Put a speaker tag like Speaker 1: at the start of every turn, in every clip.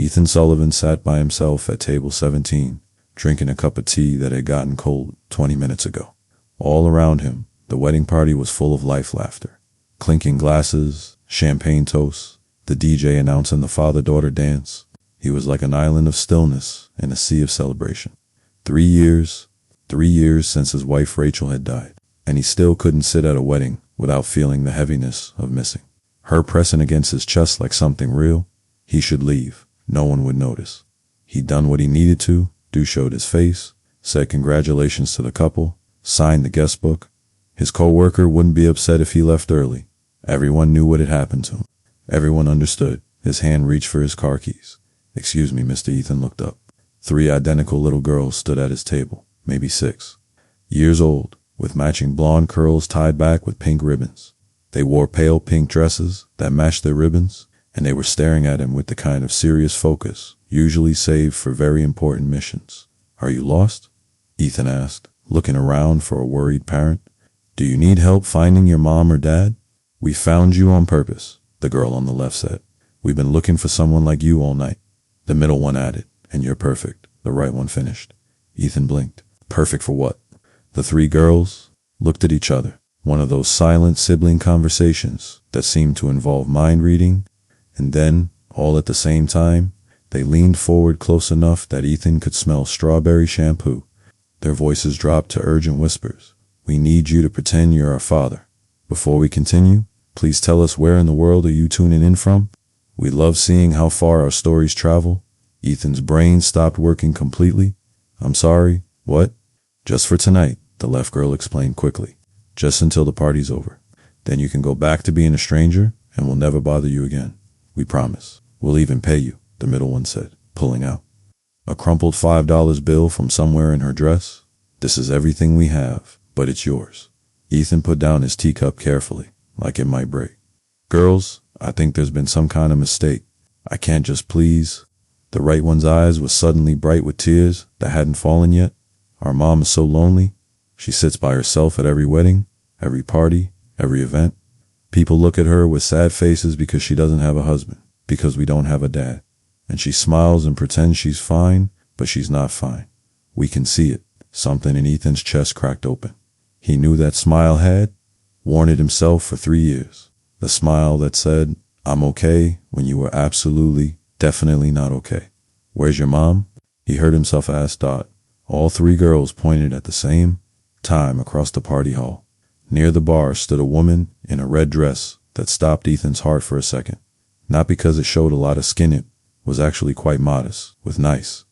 Speaker 1: Ethan Sullivan sat by himself at table 17, drinking a cup of tea that had gotten cold 20 minutes ago. All around him, the wedding party was full of laughter. Clinking glasses, champagne toasts, the DJ announcing the father-daughter dance. He was like an island of stillness in a sea of celebration. 3 years since his wife Rachel had died, and he still couldn't sit at a wedding without feeling the heaviness of missing. Her pressing against his chest like something real. He should leave. No one would notice. He'd done what he needed to, showed his face, said congratulations to the couple, signed the guest book. His co-worker wouldn't be upset if he left early. Everyone knew what had happened to him. Everyone understood. His hand reached for his car keys. "Excuse me, Mr. Ethan looked up. 3 identical little girls stood at his table, maybe 6. Years old, with matching blonde curls tied back with pink ribbons. They wore pale pink dresses that matched their ribbons, and they were staring at him with the kind of serious focus usually saved for very important missions. "Are you lost?" Ethan asked, looking around for a worried parent. "Do you need help finding your mom or dad?" "We found you on purpose," the girl on the left said. "We've been looking for someone like you all night." The middle one added, "And you're perfect," the right one finished. Ethan blinked. Perfect for what? The 3 girls looked at each other. One of those silent sibling conversations that seemed to involve mind reading, and then, all at the same time, they leaned forward close enough that Ethan could smell strawberry shampoo. Their voices dropped to urgent whispers. "We need you to pretend you're our father. Before we continue, please tell us where in the world are you tuning in from? We love seeing how far our stories travel." Ethan's brain stopped working completely. "I'm sorry, what?" "Just for tonight," the left girl explained quickly. "Just until the party's over. Then you can go back to being a stranger, and we'll never bother you again. We promise. We'll even pay you," the middle one said, pulling out a crumpled $5 bill from somewhere in her dress. "This is everything we have, but it's yours." Ethan put down his teacup carefully, like it might break. "Girls, I think there's been some kind of mistake. I can't just please." The right one's eyes were suddenly bright with tears that hadn't fallen yet. "Our mom is so lonely. She sits by herself at every wedding, every party, every event. People look at her with sad faces because she doesn't have a husband, because we don't have a dad. And she smiles and pretends she's fine, but she's not fine. We can see it." Something in Ethan's chest cracked open. He knew that smile had warned himself for 3 years. The smile that said, "I'm okay," when you were absolutely, definitely not okay. "Where's your mom?" he heard himself ask Dot. All 3 girls pointed at the same time across the party hall. Near the bar stood a woman in a red dress that stopped Ethan's heart for a second. Not because it showed a lot of skin, it was actually quite modest, with nice,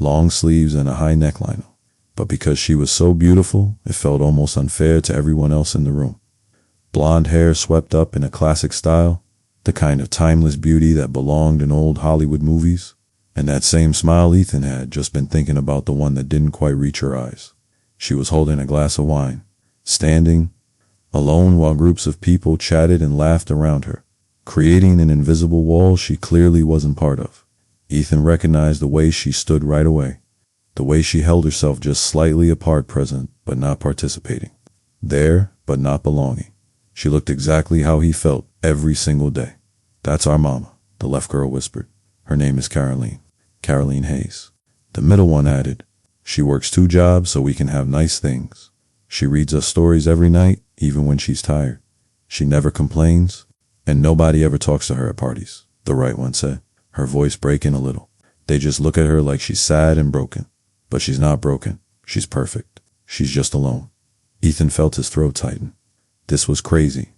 Speaker 1: long sleeves and a high neckline, but because she was so beautiful, it felt almost unfair to everyone else in the room. Blonde hair swept up in a classic style, the kind of timeless beauty that belonged in old Hollywood movies, and that same smile Ethan had just been thinking about, the one that didn't quite reach her eyes. She was holding a glass of wine, standing alone while groups of people chatted and laughed around her, creating an invisible wall she clearly wasn't part of. Ethan recognized the way she stood right away, the way she held herself just slightly apart, present but not participating, there but not belonging. She looked exactly how he felt every single day. "That's our mama," the left girl whispered. "Her name is Caroline Hayes." The middle one added, "She works 2 jobs so we can have nice things. She reads us stories every night, even when she's tired. She never complains, and nobody ever talks to her at parties," the right one said, her voice breaking a little. "They just look at her like she's sad and broken. But she's not broken. She's perfect. She's just alone." Ethan felt his throat tighten. This was crazy.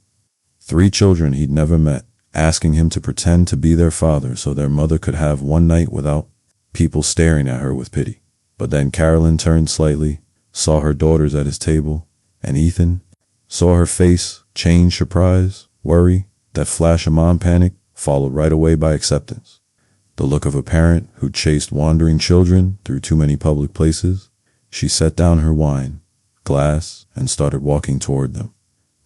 Speaker 1: 3 children he'd never met, asking him to pretend to be their father so their mother could have one night without people staring at her with pity. But then Carolyn turned slightly, saw her daughters at his table, and Ethan saw her face change, surprise, worry, that flash of mom panic, followed right away by acceptance. The look of a parent who chased wandering children through too many public places. She set down her wine glass and started walking toward them.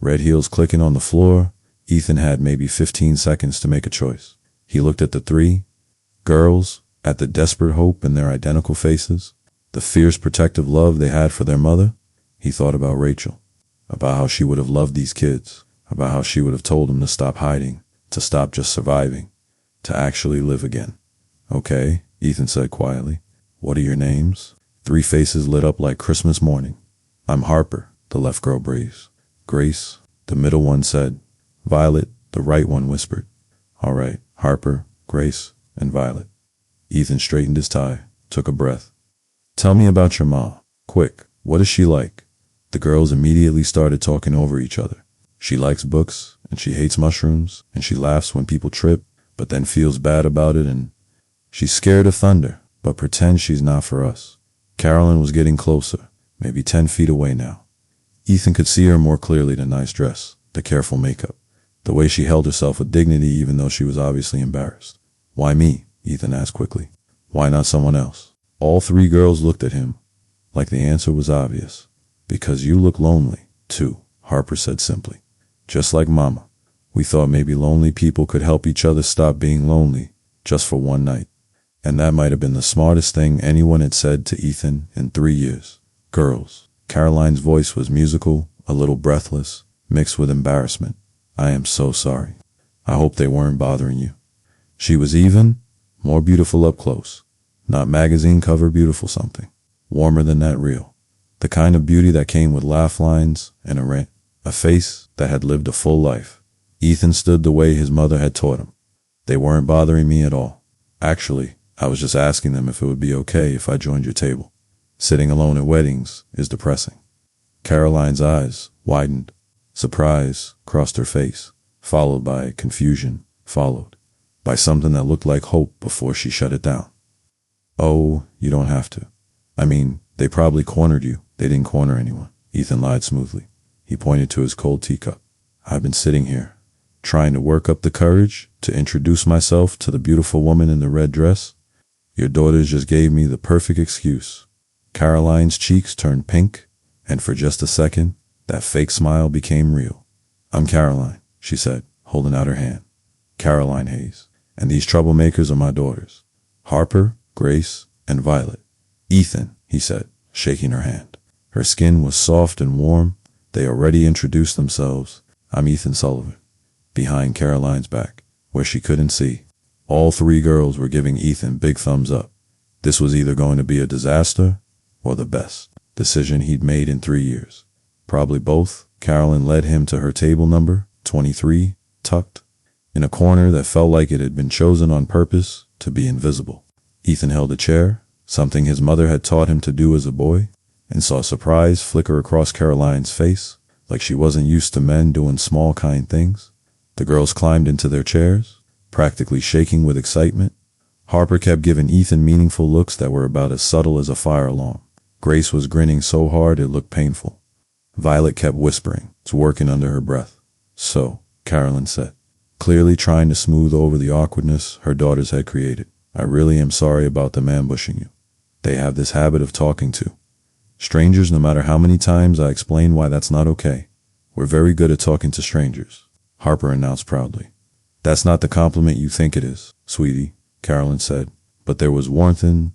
Speaker 1: Red heels clicking on the floor, Ethan had maybe 15 seconds to make a choice. He looked at the 3 girls, at the desperate hope in their identical faces, the fierce protective love they had for their mother. He thought about Rachel, about how she would have loved these kids, about how she would have told them to stop hiding, to stop just surviving, to actually live again. Okay, Ethan said quietly. What are your names? Three faces lit up like Christmas morning. I'm Harper, the left girl breathed. Grace, the middle one said. Violet, the right one whispered. All right, Harper, Grace, and Violet. Ethan straightened his tie, took a breath. Tell me about your mom. Quick, what is she like? The girls immediately started talking over each other. She likes books, and she hates mushrooms, and she laughs when people trip, but then feels bad about it, and she's scared of thunder, but pretends she's not for us. Carolyn was getting closer, maybe 10 feet away now. Ethan could see her more clearly, the nice dress, the careful makeup, the way she held herself with dignity even though she was obviously embarrassed. Why me? Ethan asked quickly. Why not someone else? All three girls looked at him, like the answer was obvious. Because you look lonely, too, Harper said simply. Just like Mama. We thought maybe lonely people could help each other stop being lonely, just for one night. And that might have been the smartest thing anyone had said to Ethan in 3 years. Girls. Caroline's voice was musical, a little breathless, mixed with embarrassment. I am so sorry. I hope they weren't bothering you. She was even more beautiful up close. Not magazine cover beautiful something. Warmer than that real. The kind of beauty that came with laugh lines and a rant. A face that had lived a full life. Ethan stood the way his mother had taught him. They weren't bothering me at all. Actually, I was just asking them if it would be okay if I joined your table. Sitting alone at weddings is depressing. Caroline's eyes widened. Surprise crossed her face, followed by confusion, followed by something that looked like hope before she shut it down. Oh, you don't have to. I mean, they probably cornered you. They didn't corner anyone. Ethan lied smoothly. He pointed to his cold teacup. I've been sitting here, trying to work up the courage to introduce myself to the beautiful woman in the red dress. Your daughters just gave me the perfect excuse. Caroline's cheeks turned pink, and for just a second, that fake smile became real. I'm Caroline, she said, holding out her hand. Caroline Hayes. And these troublemakers are my daughters. Harper, Grace, and Violet. Ethan, he said, shaking her hand. Her skin was soft and warm. They already introduced themselves. I'm Ethan Sullivan. Behind Caroline's back, where she couldn't see, all three girls were giving Ethan big thumbs up. This was either going to be a disaster or the best decision he'd made in 3 years. Probably both. Carolyn led him to her table number 23, tucked in a corner that felt like it had been chosen on purpose to be invisible. Ethan held a chair, something his mother had taught him to do as a boy, and saw surprise flicker across Caroline's face, like she wasn't used to men doing small, kind things. The girls climbed into their chairs, practically shaking with excitement. Harper kept giving Ethan meaningful looks that were about as subtle as a fire alarm. Grace was grinning so hard it looked painful. Violet kept whispering, working under her breath. So, Carolyn said, clearly trying to smooth over the awkwardness her daughters had created. I really am sorry about them ambushing you. They have this habit of talking to strangers, no matter how many times I explain why that's not okay. We're very good at talking to strangers, Harper announced proudly. That's not the compliment you think it is, sweetie, Carolyn said, but there was warmth in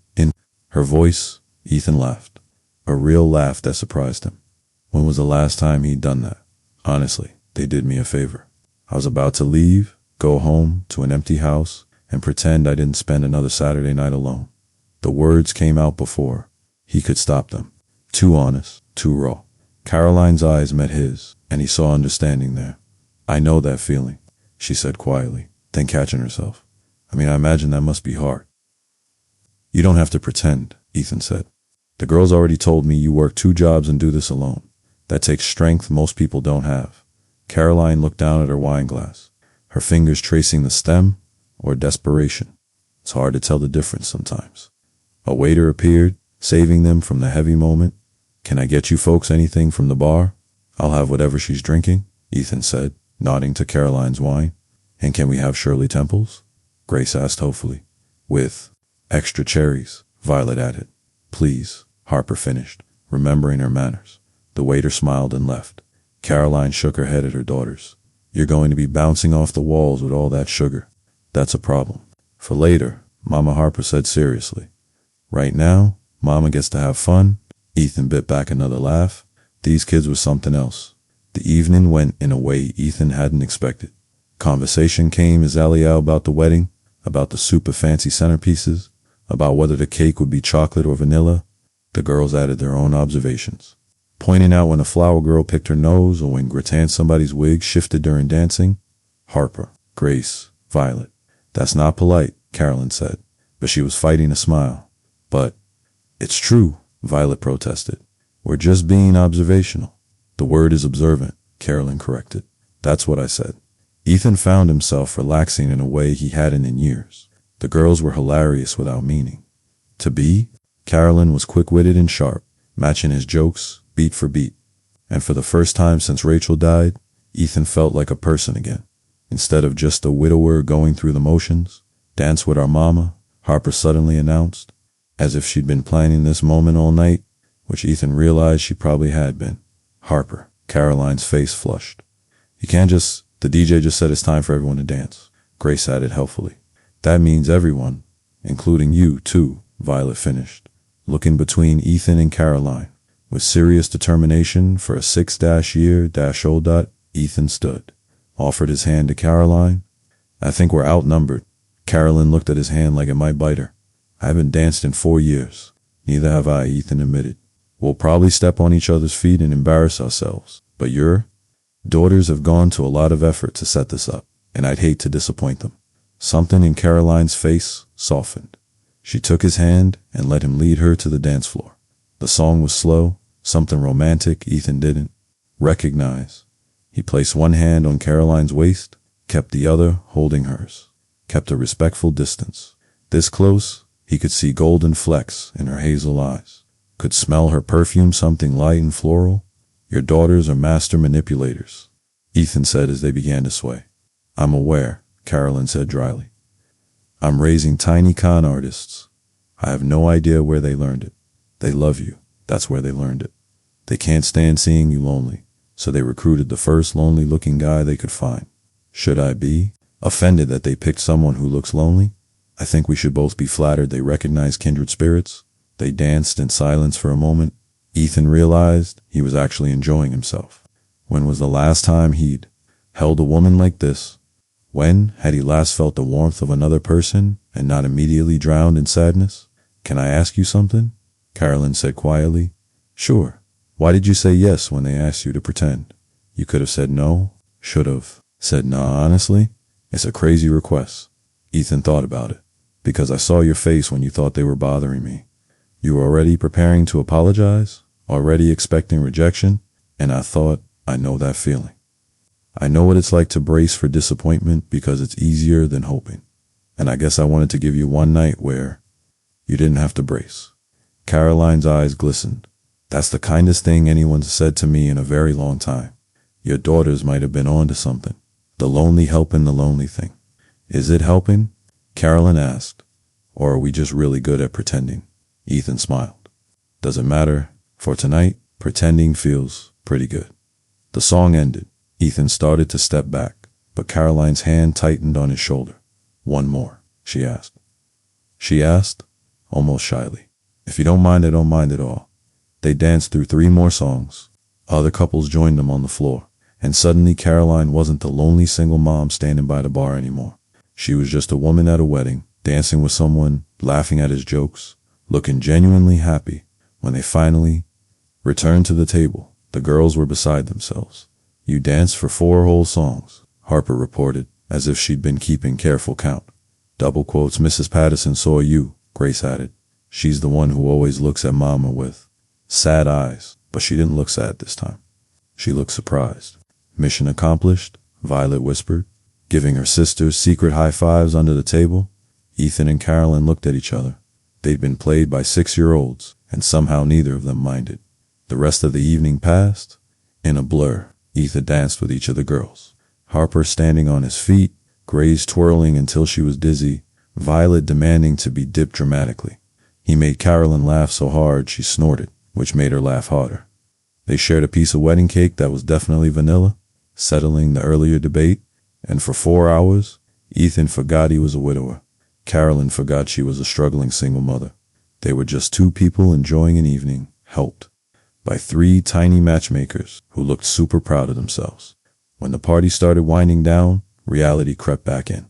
Speaker 1: her voice. Ethan laughed, a real laugh that surprised him. When was the last time he'd done that? Honestly, they did me a favor. I was about to leave, go home to an empty house, and pretend I didn't spend another Saturday night alone. The words came out before he could stop them. Too honest, too raw. Caroline's eyes met his, and he saw understanding there. I know that feeling, she said quietly, then catching herself. I imagine that must be hard. You don't have to pretend, Ethan said. The girls already told me you work 2 jobs and do this alone. That takes strength most people don't have. Caroline looked down at her wine glass, her fingers tracing the stem or desperation. It's hard to tell the difference sometimes. A waiter appeared, saving them from the heavy moment. Can I get you folks anything from the bar? I'll have whatever she's drinking, Ethan said, nodding to Caroline's wine. And can we have Shirley Temples? Grace asked hopefully. With extra cherries, Violet added. Please, Harper finished, remembering her manners. The waiter smiled and left. Caroline shook her head at her daughters. You're going to be bouncing off the walls with all that sugar. That's a problem. For later, Mama Harper said seriously. Right now, Mama gets to have fun. Ethan bit back another laugh. These kids were something else. The evening went in a way Ethan hadn't expected. Conversation came as Aliyah about the wedding, about the super fancy centerpieces, about whether the cake would be chocolate or vanilla. The girls added their own observations, pointing out when a flower girl picked her nose or when gratin somebody's wig shifted during dancing. Harper, Grace, Violet. That's not polite, Carolyn said, but she was fighting a smile. But it's true, Violet protested. We're just being observational. The word is observant, Carolyn corrected. That's what I said. Ethan found himself relaxing in a way he hadn't in years. The girls were hilarious without meaning. To be? Carolyn was quick-witted and sharp, matching his jokes beat for beat. And for the first time since Rachel died, Ethan felt like a person again. Instead of just a widower going through the motions. Dance with our mama, Harper suddenly announced, as if she'd been planning this moment all night, which Ethan realized she probably had been. Harper, Caroline's face flushed. You can't just, the DJ just said it's time for everyone to dance. Grace added helpfully. That means everyone, including you too, Violet finished, looking between Ethan and Caroline. With serious determination for a 6-year-old, Ethan stood, offered his hand to Caroline. I think we're outnumbered. Carolyn looked at his hand like it might bite her. I haven't danced in 4 years. Neither have I, Ethan admitted. We'll probably step on each other's feet and embarrass ourselves. But your daughters have gone to a lot of effort to set this up, and I'd hate to disappoint them. Something in Caroline's face softened. She took his hand and let him lead her to the dance floor. The song was slow, something romantic Ethan didn't recognize. He placed one hand on Caroline's waist, kept the other holding hers, kept a respectful distance. This close, he could see golden flecks in her hazel eyes, could smell her perfume, something light and floral. Your daughters are master manipulators, Ethan said as they began to sway. I'm aware, Carolyn said dryly. I'm raising tiny con artists. I have no idea where they learned it. They love you. That's where they learned it. They can't stand seeing you lonely, so they recruited the first lonely-looking guy they could find. Should I be offended that they picked someone who looks lonely? I think we should both be flattered they recognize kindred spirits. They danced in silence for a moment. Ethan realized he was actually enjoying himself. When was the last time he'd held a woman like this? When had he last felt the warmth of another person and not immediately drowned in sadness? Can I ask you something? Carolyn said quietly. Sure. Why did you say yes when they asked you to pretend? You could have said no, should have said nah, honestly. It's a crazy request. Ethan thought about it. Because I saw your face when you thought they were bothering me. You were already preparing to apologize, already expecting rejection, and I thought, I know that feeling. I know what it's like to brace for disappointment because it's easier than hoping. And I guess I wanted to give you one night where you didn't have to brace. Caroline's eyes glistened. That's the kindest thing anyone's said to me in a very long time. Your daughters might have been on to something. The lonely helping the lonely thing. Is it helping? Carolyn asked. Or are we just really good at pretending? Ethan smiled. Does it matter? For tonight, pretending feels pretty good. The song ended. Ethan started to step back, but Caroline's hand tightened on his shoulder. One more, she asked. She asked, almost shyly. If you don't mind, I don't mind at all. They danced through 3 more songs. Other couples joined them on the floor, and suddenly Caroline wasn't the lonely single mom standing by the bar anymore. She was just a woman at a wedding, dancing with someone, laughing at his jokes, looking genuinely happy. When they finally returned to the table, the girls were beside themselves. You danced for 4 whole songs, Harper reported, as if she'd been keeping careful count. Double quotes, Mrs. Patterson saw you, Grace added. She's the one who always looks at Mama with sad eyes, but she didn't look sad this time. She looked surprised. Mission accomplished, Violet whispered, giving her sisters secret high fives under the table. Ethan and Carolyn looked at each other. They'd been played by 6-year-olds, and somehow neither of them minded. The rest of the evening passed. In a blur, Ethan danced with each of the girls. Harper standing on his feet, Grace twirling until she was dizzy, Violet demanding to be dipped dramatically. He made Carolyn laugh so hard she snorted, which made her laugh harder. They shared a piece of wedding cake that was definitely vanilla, settling the earlier debate, and for 4 hours, Ethan forgot he was a widower. Carolyn forgot she was a struggling single mother. They were just 2 people enjoying an evening, helped by 3 tiny matchmakers who looked super proud of themselves. When the party started winding down, reality crept back in.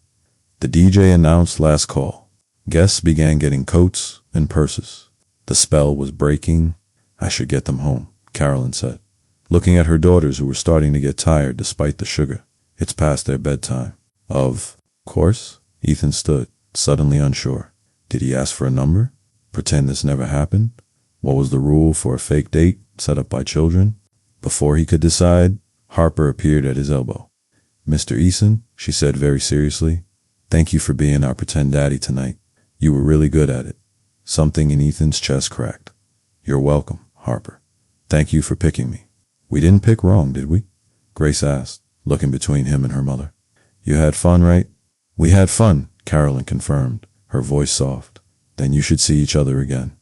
Speaker 1: The DJ announced last call. Guests began getting coats and purses. The spell was breaking. I should get them home, Carolyn said, looking at her daughters who were starting to get tired despite the sugar. It's past their bedtime. Of course, Ethan stood, suddenly unsure. Did he ask for a number? Pretend this never happened? What was the rule for a fake date set up by children? Before he could decide, Harper appeared at his elbow. Mr. Eason, she said very seriously, thank you for being our pretend daddy tonight. You were really good at it. Something in Ethan's chest cracked. You're welcome, Harper. Thank you for picking me. We didn't pick wrong, did we? Grace asked, looking between him and her mother. You had fun, right? We had fun, Carolyn confirmed, her voice soft. Then you should see each other again.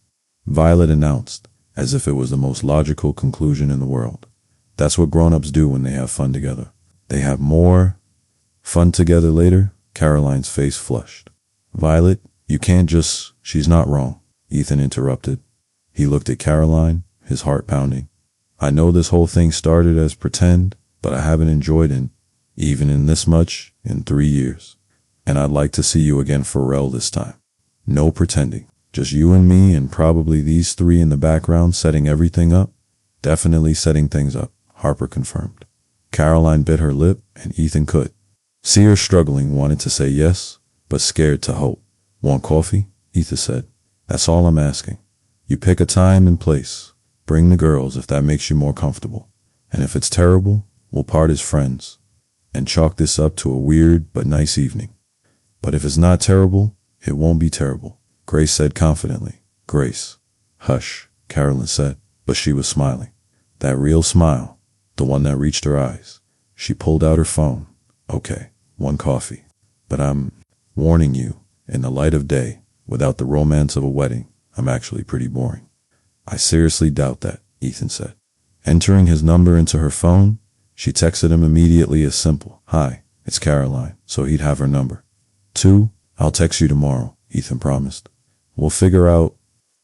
Speaker 1: Violet announced, as if it was the most logical conclusion in the world. That's what grown-ups do when they have fun together. They have more fun together later. Caroline's face flushed. Violet, you can't just... She's not wrong, Ethan interrupted. He looked at Caroline, his heart pounding. I know this whole thing started as pretend, but I haven't enjoyed it, even in this much, in 3 years. And I'd like to see you again for real this time. No pretending. Just you and me and probably these three in the background setting everything up. Definitely setting things up, Harper confirmed. Caroline bit her lip and Ethan could. See her struggling, wanted to say yes, but scared to hope. Want coffee? Ethan said. That's all I'm asking. You pick a time and place. Bring the girls if that makes you more comfortable. And if it's terrible, we'll part as friends and chalk this up to a weird but nice evening. But if it's not terrible, it won't be terrible, Grace said confidently. Grace. Hush, Carolyn said, but she was smiling. That real smile, the one that reached her eyes. She pulled out her phone. Okay, 1 coffee. But I'm warning you, in the light of day, without the romance of a wedding, I'm actually pretty boring. I seriously doubt that, Ethan said. Entering his number into her phone, she texted him immediately as simple. Hi, it's Caroline, so he'd have her number. 2, I'll text you tomorrow, Ethan promised. We'll figure out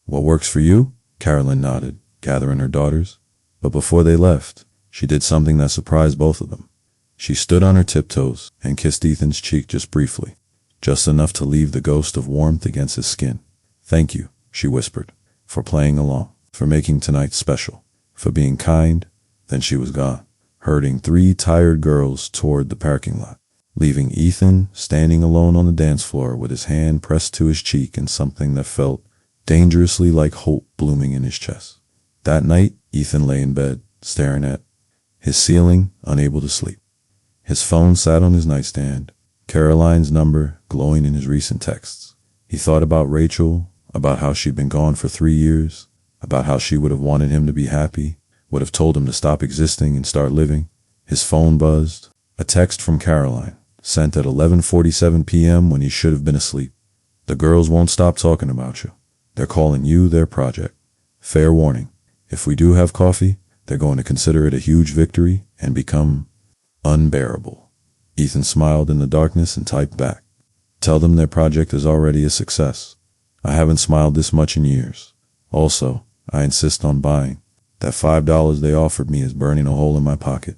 Speaker 1: what works for you, Carolyn nodded, gathering her daughters. But before they left, she did something that surprised both of them. She stood on her tiptoes and kissed Ethan's cheek just briefly, just enough to leave the ghost of warmth against his skin. Thank you, she whispered, for playing along, for making tonight special, for being kind. Then she was gone, herding 3 tired girls toward the parking lot, leaving Ethan standing alone on the dance floor with his hand pressed to his cheek and something that felt dangerously like hope blooming in his chest. That night, Ethan lay in bed, staring at his ceiling, unable to sleep. His phone sat on his nightstand, Caroline's number glowing in his recent texts. He thought about Rachel, about how she'd been gone for 3 years, about how she would have wanted him to be happy, would have told him to stop existing and start living. His phone buzzed. A text from Caroline, sent at 11:47 p.m. when he should have been asleep. The girls won't stop talking about you. They're calling you their project. Fair warning, if we do have coffee, they're going to consider it a huge victory and become unbearable. Ethan smiled in the darkness and typed back. Tell them their project is already a success. I haven't smiled this much in years. Also, I insist on buying. That $5 they offered me is burning a hole in my pocket.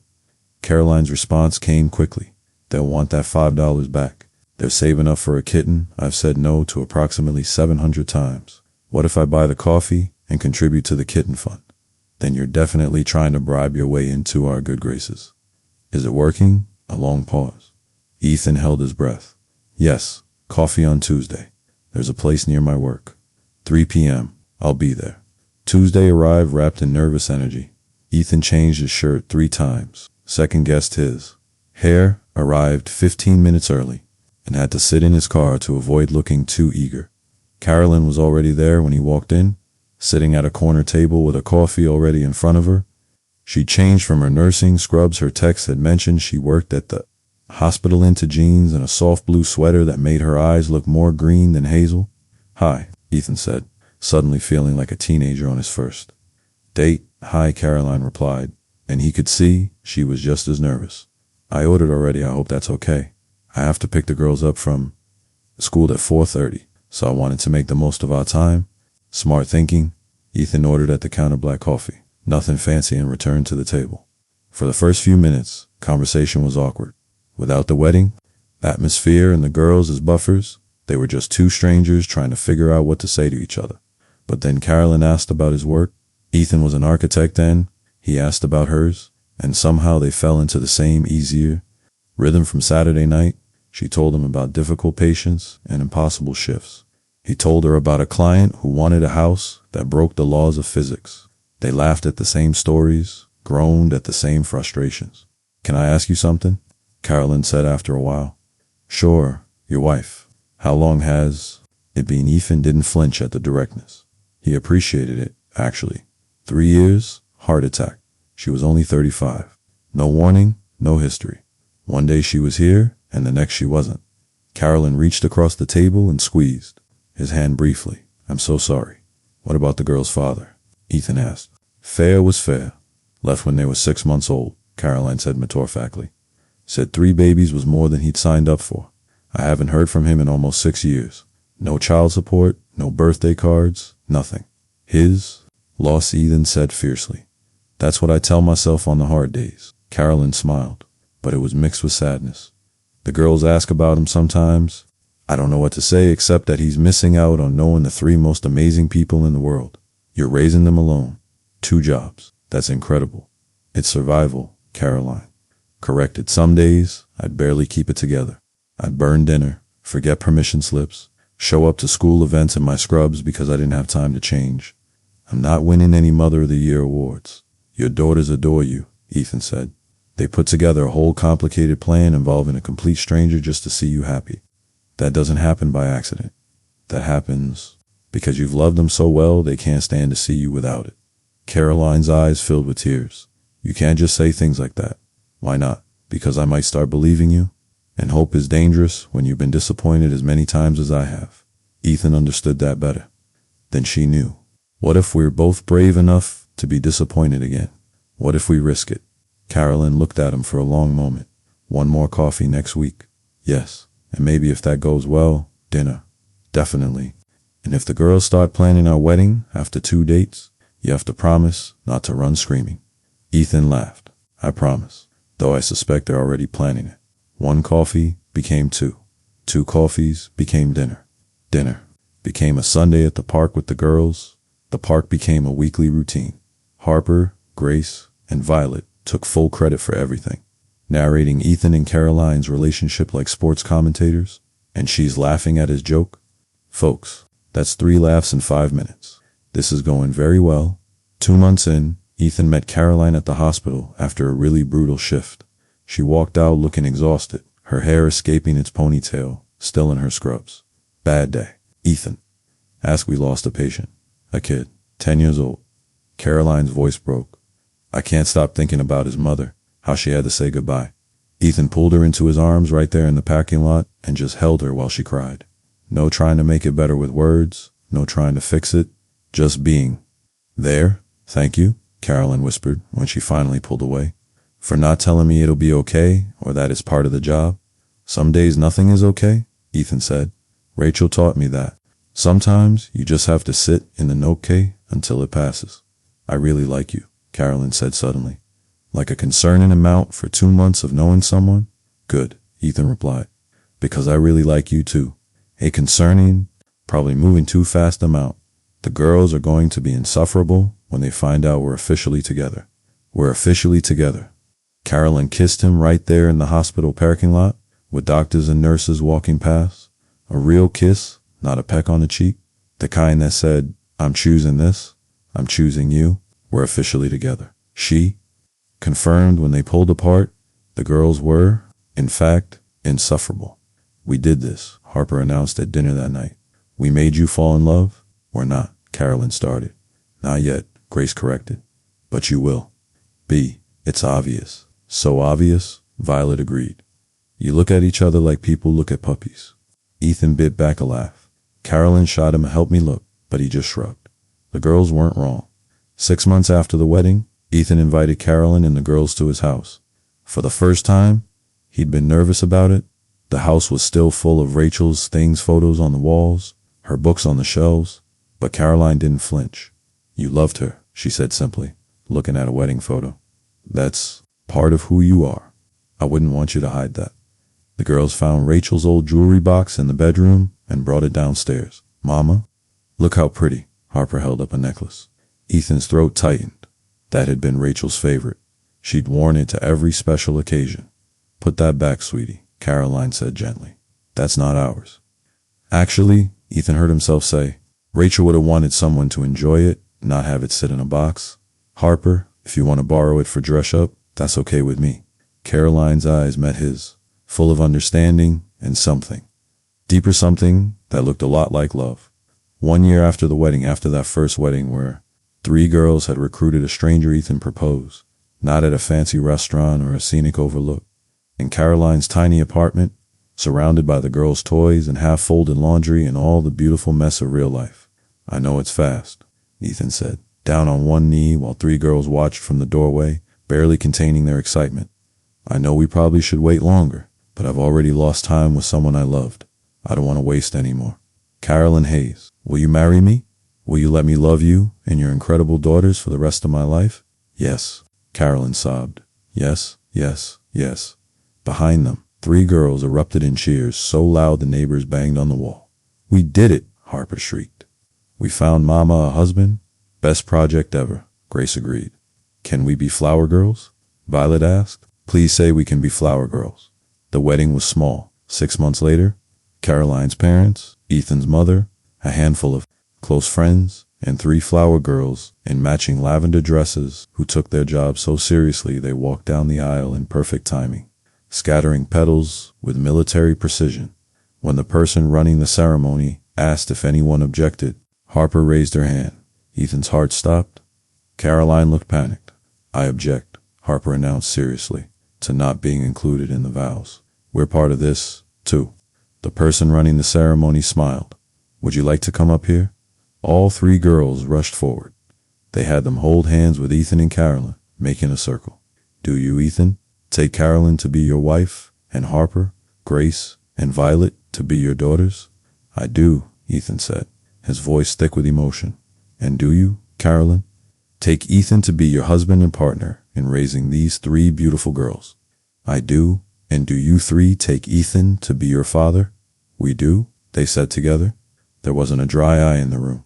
Speaker 1: Caroline's response came quickly. They'll want that $5 back. They're saving up for a kitten I've said no to approximately 700 times. What if I buy the coffee and contribute to the kitten fund? Then you're definitely trying to bribe your way into our good graces. Is it working? A long pause. Ethan held his breath. Yes, coffee on Tuesday. There's a place near my work. 3 p.m. I'll be there. Tuesday arrived wrapped in nervous energy. Ethan changed his shirt 3 times, second-guessed his hair, arrived 15 minutes early, and had to sit in his car to avoid looking too eager. Carolyn was already there when he walked in, sitting at a corner table with a coffee already in front of her. She changed from her nursing scrubs her text had mentioned she worked at the hospital into jeans and a soft blue sweater that made her eyes look more green than hazel. Hi, Ethan said, suddenly feeling like a teenager on his first date. Hi, Caroline replied, and he could see she was just as nervous. I ordered already, I hope that's okay. I have to pick the girls up from school at 4:30, so I wanted to make the most of our time. Smart thinking. Ethan ordered at the counter black coffee, nothing fancy, and returned to the table. For the first few minutes, conversation was awkward. Without the wedding, Atmosphere and the girls as buffers. They were just two strangers trying to figure out what to say to each other. But then Carolyn asked about his work. Ethan was an architect then. He asked about hers. And somehow they fell into the same easier rhythm from Saturday night. She told him about difficult patients and impossible shifts. He told her about a client who wanted a house that broke the laws of physics. They laughed at the same stories, groaned at the same frustrations. "Can I ask you something?" Carolyn said after a while. "Sure, your wife. How long has it been?" Ethan didn't flinch at the directness. He appreciated it, actually. 3 years, heart attack. She was only 35. No warning, no history. One day she was here, and the next she wasn't. Carolyn reached across the table and squeezed his hand briefly. "I'm so sorry." "What about the girl's father?" Ethan asked. "Fair was fair. Left when they were 6 months old," Caroline said matter-of-factly. "Said 3 babies was more than he'd signed up for. I haven't heard from him in almost 6 years. No child support, no birthday cards, nothing." "His loss," Ethan said fiercely. "That's what I tell myself on the hard days." Carolyn smiled, but it was mixed with sadness. "The girls ask about him sometimes. I don't know what to say except that he's missing out on knowing the 3 most amazing people in the world. You're raising them alone. 2 jobs. That's incredible." "It's survival," Caroline corrected. "Some days, I'd barely keep it together. I'd burn dinner, forget permission slips, show up to school events in my scrubs because I didn't have time to change. I'm not winning any Mother of the Year awards." "Your daughters adore you," Ethan said. "They put together a whole complicated plan involving a complete stranger just to see you happy. That doesn't happen by accident. That happens because you've loved them so well they can't stand to see you without it." Caroline's eyes filled with tears. "You can't just say things like that." "Why not?" "Because I might start believing you. And hope is dangerous when you've been disappointed as many times as I have." Ethan understood that better than she knew. "What if we're both brave enough to be disappointed again? What if we risk it?" Carolyn looked at him for a long moment. "One more coffee next week?" "Yes. And maybe if that goes well, dinner." "Definitely. And if the girls start planning our wedding after 2 dates, you have to promise not to run screaming." Ethan laughed. "I promise, though I suspect they're already planning it." 1 coffee became 2. 2 coffees became dinner. Dinner became a Sunday at the park with the girls. The park became a weekly routine. Harper, Grace, and Violet took full credit for everything, narrating Ethan and Caroline's relationship like sports commentators, and she's laughing at his joke. "Folks, that's 3 laughs in 5 minutes. This is going very well." 2 months in, Ethan met Caroline at the hospital after a really brutal shift. She walked out looking exhausted, her hair escaping its ponytail, still in her scrubs. "Bad day, Ethan." "Ask we lost a patient. A kid, 10 years old." Caroline's voice broke. "I can't stop thinking about his mother, how she had to say goodbye." Ethan pulled her into his arms right there in the parking lot and just held her while she cried. No trying to make it better with words, no trying to fix it, just being there. "Thank you," Caroline whispered when she finally pulled away, "for not telling me it'll be okay or that it's part of the job." "Some days nothing is okay," Ethan said. "Rachel taught me that. Sometimes you just have to sit in the okay until it passes." "I really like you," Caroline said suddenly. "Like a concerning amount for 2 months of knowing someone?" "Good," Ethan replied. "Because I really like you too. A concerning, probably moving too fast amount. The girls are going to be insufferable when they find out we're officially together." "We're officially together." Caroline kissed him right there in the hospital parking lot, with doctors and nurses walking past. A real kiss, not a peck on the cheek. The kind that said, "I'm choosing this. I'm choosing you. We're officially together." She confirmed when they pulled apart, the girls were, in fact, insufferable. "We did this," Harper announced at dinner that night. "We made you fall in love?" "Or not," Carolyn started. "Not yet," Grace corrected. "But you will." "B, it's obvious." "So obvious," Violet agreed. "You look at each other like people look at puppies." Ethan bit back a laugh. Carolyn shot him a "help me look," but he just shrugged. The girls weren't wrong. 6 months after the wedding, Ethan invited Carolyn and the girls to his house. For the first time, he'd been nervous about it. The house was still full of Rachel's things photos on the walls, her books on the shelves, but Caroline didn't flinch. "You loved her," she said simply, looking at a wedding photo. "That's part of who you are. I wouldn't want you to hide that." The girls found Rachel's old jewelry box in the bedroom and brought it downstairs. Mama, look how pretty. Harper held up a necklace. Ethan's throat tightened. That had been Rachel's favorite. She'd worn it to every special occasion. Put that back, sweetie, Caroline said gently. That's not ours. Actually, Ethan heard himself say, Rachel would have wanted someone to enjoy it, not have it sit in a box. Harper, if you want to borrow it for dress up, that's okay with me. Caroline's eyes met his, full of understanding and something. Deeper something that looked a lot like love. 1 year after the wedding, after that first wedding where 3 girls had recruited a stranger, Ethan proposed, not at a fancy restaurant or a scenic overlook. In Caroline's tiny apartment, surrounded by the girls' toys and half-folded laundry and all the beautiful mess of real life. I know it's fast, Ethan said, down on one knee while 3 girls watched from the doorway, barely containing their excitement. I know we probably should wait longer, but I've already lost time with someone I loved. I don't want to waste any more. Carolyn Hayes, will you marry me? Will you let me love you and your incredible daughters for the rest of my life? Yes, Carolyn sobbed. Yes, yes, yes. Behind them, 3 girls erupted in cheers so loud the neighbors banged on the wall. We did it, Harper shrieked. We found Mama a husband. Best project ever, Grace agreed. Can we be flower girls? Violet asked. Please say we can be flower girls. The wedding was small. 6 months later, Caroline's parents, Ethan's mother, a handful of close friends, and 3 flower girls in matching lavender dresses who took their job so seriously they walked down the aisle in perfect timing, scattering petals with military precision. When the person running the ceremony asked if anyone objected, Harper raised her hand. Ethan's heart stopped. Caroline looked panicked. I object, Harper announced seriously, to not being included in the vows. We're part of this, too. The person running the ceremony smiled. Would you like to come up here? All 3 girls rushed forward. They had them hold hands with Ethan and Carolyn, making a circle. Do you, Ethan, take Carolyn to be your wife, and Harper, Grace, and Violet to be your daughters? I do, Ethan said, his voice thick with emotion. And do you, Carolyn, take Ethan to be your husband and partner in raising these 3 beautiful girls? I do. And do you 3 take Ethan to be your father? We do, they said together. There wasn't a dry eye in the room.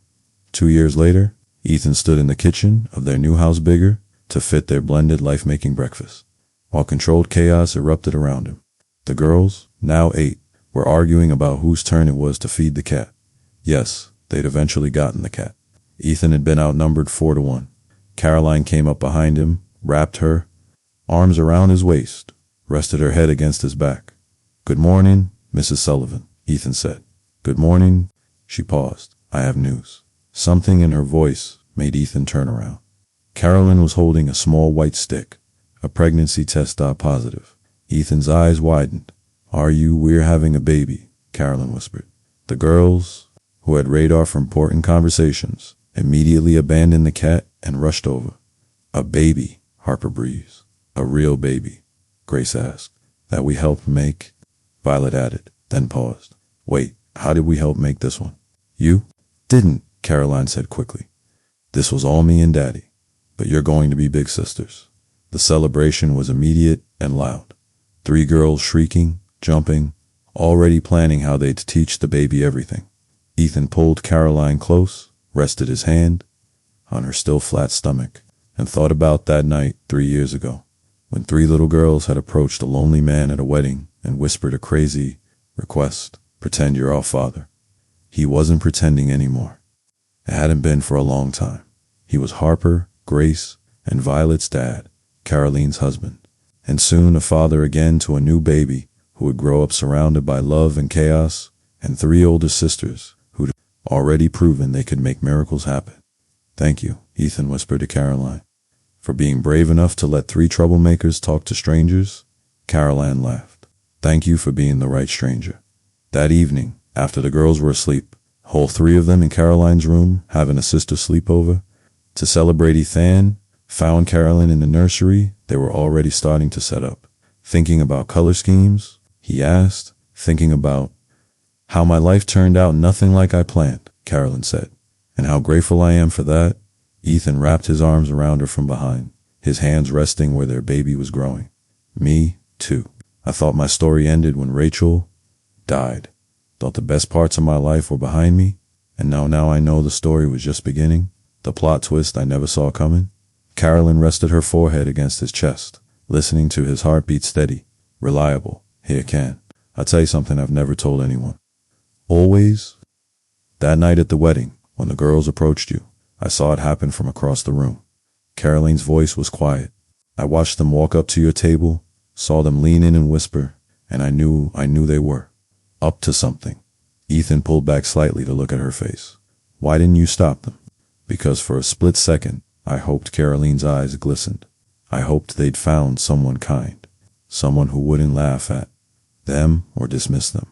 Speaker 1: 2 years later, Ethan stood in the kitchen of their new house bigger to fit their blended life-making breakfast, while controlled chaos erupted around him. The girls, now 8, were arguing about whose turn it was to feed the cat. Yes, they'd eventually gotten the cat. Ethan had been outnumbered 4-1. Caroline came up behind him, wrapped her arms around his waist, rested her head against his back. Good morning, Mrs. Sullivan, Ethan said. Good morning. She paused. I have news. Something in her voice made Ethan turn around. Carolyn was holding a small white stick, a pregnancy test positive. Ethan's eyes widened. We're having a baby, Carolyn whispered. The girls, who had radar for important conversations, immediately abandoned the cat and rushed over. A baby, Harper breathed. A real baby, Grace asked. That we helped make? Violet added, then paused. Wait, how did we help make this one? You? Didn't, Caroline said quickly. This was all me and Daddy, but you're going to be big sisters. The celebration was immediate and loud. 3 girls shrieking, jumping, already planning how they'd teach the baby everything. Ethan pulled Caroline close, rested his hand on her still flat stomach, and thought about that night 3 years ago, when 3 little girls had approached a lonely man at a wedding and whispered a crazy request, pretend you're our father. He wasn't pretending anymore. It hadn't been for a long time. He was Harper, Grace, and Violet's dad, Caroline's husband, and soon a father again to a new baby who would grow up surrounded by love and chaos, and 3 older sisters who'd already proven they could make miracles happen. Thank you, Ethan whispered to Caroline, for being brave enough to let 3 troublemakers talk to strangers. Caroline laughed. Thank you for being the right stranger. That evening, after the girls were asleep, whole 3 of them in Caroline's room having a sister sleepover, to celebrate Ethan found Carolyn in the nursery. They were already starting to set up. Thinking about color schemes, he asked. Thinking about how my life turned out nothing like I planned, Carolyn said. And how grateful I am for that. Ethan wrapped his arms around her from behind, his hands resting where their baby was growing. Me, too. I thought my story ended when Rachel died. Thought the best parts of my life were behind me, and now I know the story was just beginning. The plot twist I never saw coming. Carolyn rested her forehead against his chest, listening to his heartbeat steady, reliable. Here, Can. I'll tell you something I've never told anyone. Always, that night at the wedding, when the girls approached you, I saw it happen from across the room. Caroline's voice was quiet. I watched them walk up to your table, saw them lean in and whisper, and I knew they were up to something. Ethan pulled back slightly to look at her face. Why didn't you stop them? Because for a split second, I hoped Caroline's eyes glistened. I hoped they'd found someone kind, someone who wouldn't laugh at them or dismiss them,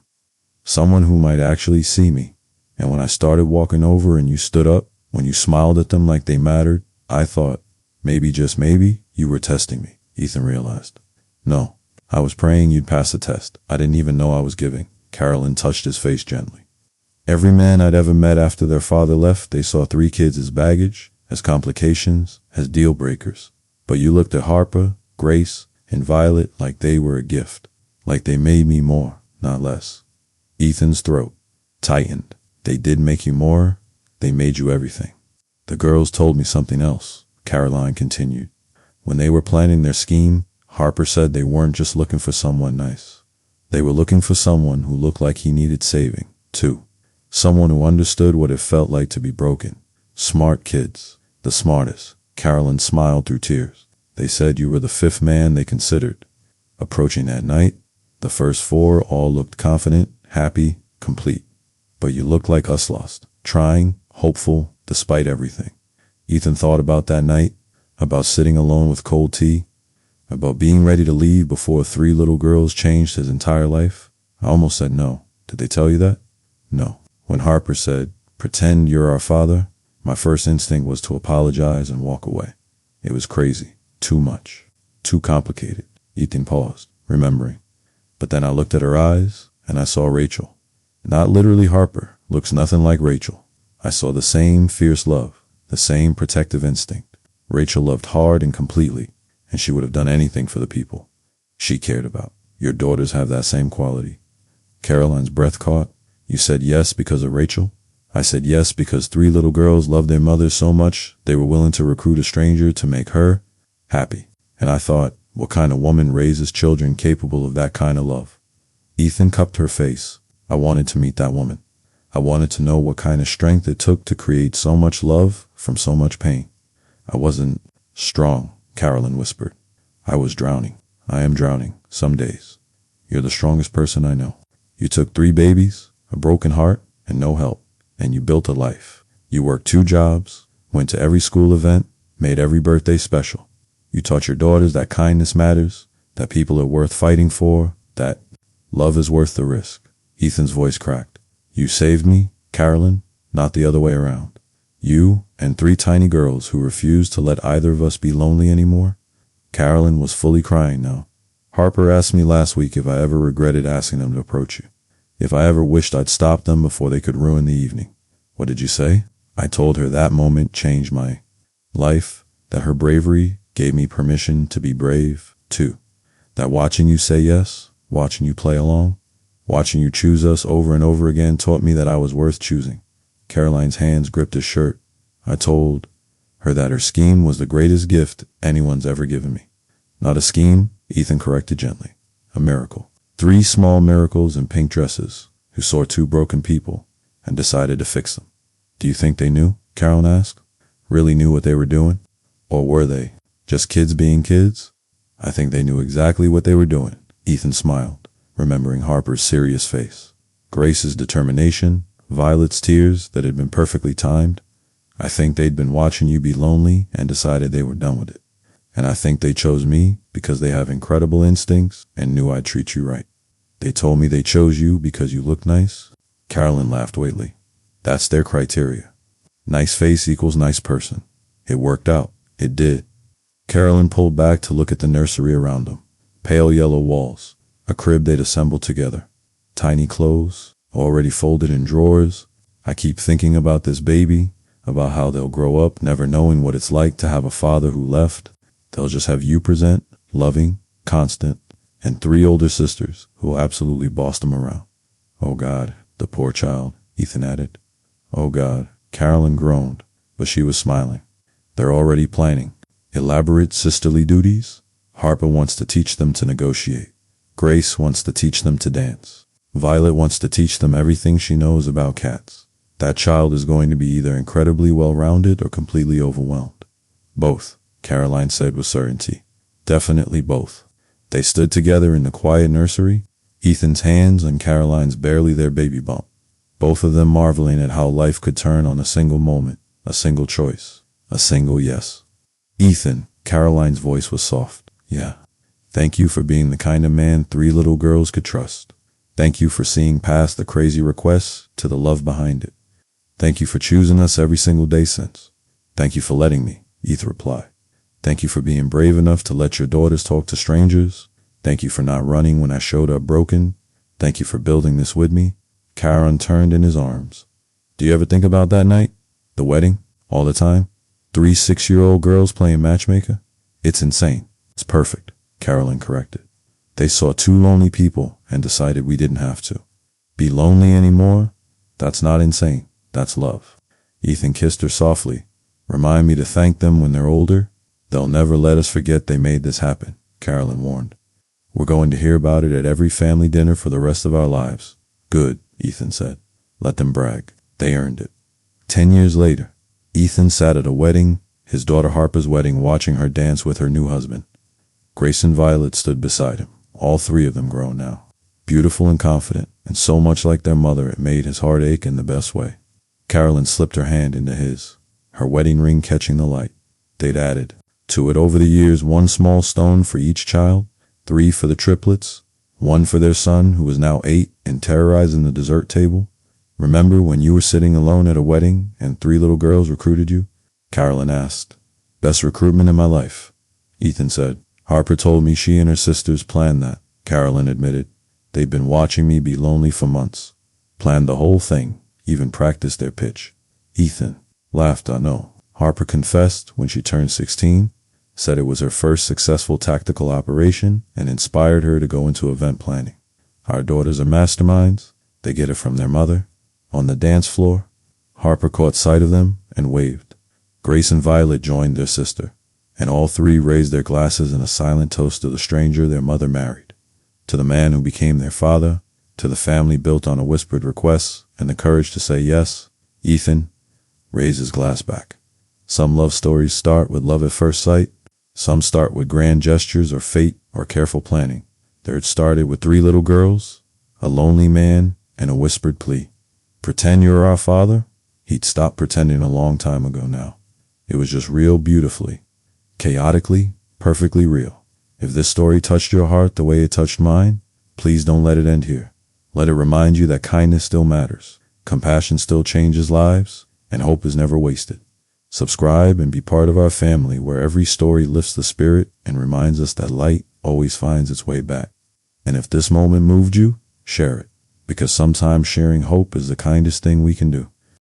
Speaker 1: someone who might actually see me. And when I started walking over and you stood up, when you smiled at them like they mattered, I thought, maybe, just maybe, you were testing me. Ethan realized. No, I was praying you'd pass the test. I didn't even know I was giving. Carolyn touched his face gently. Every man I'd ever met after their father left, they saw 3 kids as baggage, as complications, as deal breakers. But you looked at Harper, Grace, and Violet like they were a gift, like they made me more, not less. Ethan's throat tightened. They did make you more, they made you everything. The girls told me something else, Caroline continued. When they were planning their scheme, Harper said they weren't just looking for someone nice. They were looking for someone who looked like he needed saving, too. Someone who understood what it felt like to be broken. Smart kids, the smartest. Carolyn smiled through tears. They said you were the 5th man they considered. Approaching that night, the first 4 all looked confident, happy, complete. But you looked like us lost, trying, hopeful, despite everything. Ethan thought about that night, about sitting alone with cold tea, about being ready to leave before 3 little girls changed his entire life. I almost said no. Did they tell you that? No. When Harper said, pretend you're our father, my first instinct was to apologize and walk away. It was crazy. Too much. Too complicated. Ethan paused, remembering. But then I looked at her eyes, and I saw Rachel. Not literally Harper. Looks nothing like Rachel. I saw the same fierce love, the same protective instinct. Rachel loved hard and completely, and she would have done anything for the people she cared about. Your daughters have that same quality. Caroline's breath caught. You said yes because of Rachel? I said yes because 3 little girls loved their mothers so much they were willing to recruit a stranger to make her happy. And I thought, what kind of woman raises children capable of that kind of love? Ethan cupped her face. I wanted to meet that woman. I wanted to know what kind of strength it took to create so much love from so much pain. I wasn't strong, Carolyn whispered. I was drowning. I am drowning, some days. You're the strongest person I know. You took 3 babies, a broken heart, and no help, and you built a life. You worked 2 jobs, went to every school event, made every birthday special. You taught your daughters that kindness matters, that people are worth fighting for, that love is worth the risk. Ethan's voice cracked. You saved me, Carolyn, not the other way around. You and 3 tiny girls who refused to let either of us be lonely anymore. Carolyn was fully crying now. Harper asked me last week if I ever regretted asking them to approach you. If I ever wished I'd stopped them before they could ruin the evening. What did you say? I told her that moment changed my life, that her bravery gave me permission to be brave, too. That watching you say yes, watching you play along, watching you choose us over and over again taught me that I was worth choosing. Caroline's hands gripped his shirt. I told her that her scheme was the greatest gift anyone's ever given me. Not a scheme, Ethan corrected gently. A miracle. 3 small miracles in pink dresses who saw 2 broken people and decided to fix them. Do you think they knew? Carolyn asked. Really knew what they were doing? Or were they just kids being kids? I think they knew exactly what they were doing. Ethan smiled, remembering Harper's serious face. Grace's determination, Violet's tears that had been perfectly timed. I think they'd been watching you be lonely and decided they were done with it. And I think they chose me because they have incredible instincts and knew I'd treat you right. They told me they chose you because you look nice. Carolyn laughed weightly. That's their criteria. Nice face equals nice person. It worked out. It did. Carolyn pulled back to look at the nursery around them. Pale yellow walls. A crib they'd assembled together. Tiny clothes, already folded in drawers. I keep thinking about this baby, about how they'll grow up never knowing what it's like to have a father who left. They'll just have you present, loving, constant, and 3 older sisters who absolutely bossed him around. Oh God, the poor child, Ethan added. Oh God, Carolyn groaned, but she was smiling. They're already planning elaborate sisterly duties. Harper wants to teach them to negotiate. Grace wants to teach them to dance. Violet wants to teach them everything she knows about cats. That child is going to be either incredibly well-rounded or completely overwhelmed. Both, Caroline said with certainty. Definitely both. They stood together in the quiet nursery, Ethan's hands and Caroline's barely their baby bump. Both of them marveling at how life could turn on a single moment, a single choice, a single yes. Ethan, Caroline's voice was soft. Yeah. Thank you for being the kind of man 3 little girls could trust. Thank you for seeing past the crazy requests to the love behind it. Thank you for choosing us every single day since. Thank you for letting me, Ethan replied. Thank you for being brave enough to let your daughters talk to strangers. Thank you for not running when I showed up broken. Thank you for building this with me. Karen turned in his arms. Do you ever think about that night? The wedding? All the time? 3 6-year-old girls playing matchmaker? It's insane. It's perfect, Carolyn corrected. They saw 2 lonely people and decided we didn't have to. Be lonely anymore? That's not insane. That's love. Ethan kissed her softly. Remind me to thank them when they're older. They'll never let us forget they made this happen, Carolyn warned. We're going to hear about it at every family dinner for the rest of our lives. Good, Ethan said. Let them brag. They earned it. 10 years later, Ethan sat at a wedding, his daughter Harper's wedding, watching her dance with her new husband. Grace and Violet stood beside him, all 3 of them grown now, beautiful and confident, and so much like their mother it made his heart ache in the best way. Carolyn slipped her hand into his, her wedding ring catching the light. They'd added to it over the years 1 small stone for each child, 3 for the triplets, 1 for their son who was now 8 and terrorizing the dessert table. Remember when you were sitting alone at a wedding and 3 little girls recruited you? Carolyn asked. Best recruitment in my life, Ethan said. Harper told me she and her sisters planned that, Carolyn admitted. They'd been watching me be lonely for months. Planned the whole thing, even practiced their pitch. Ethan laughed, I know. Harper confessed when she turned 16, said it was her first successful tactical operation and inspired her to go into event planning. Our daughters are masterminds. They get it from their mother. On the dance floor, Harper caught sight of them and waved. Grace and Violet joined their sister, and all 3 raised their glasses in a silent toast to the stranger their mother married, to the man who became their father, to the family built on a whispered request and the courage to say yes. Ethan raised his glass back. Some love stories start with love at first sight. Some start with grand gestures or fate or careful planning. Theirs started with 3 little girls, a lonely man, and a whispered plea. Pretend you're our father? He'd stopped pretending a long time ago now. It was just real beautifully, chaotically, perfectly real. If this story touched your heart the way it touched mine, please don't let it end here. Let it remind you that kindness still matters, compassion still changes lives, and hope is never wasted. Subscribe and be part of our family where every story lifts the spirit and reminds us that light always finds its way back. And if this moment moved you, share it, because sometimes sharing hope is the kindest thing we can do.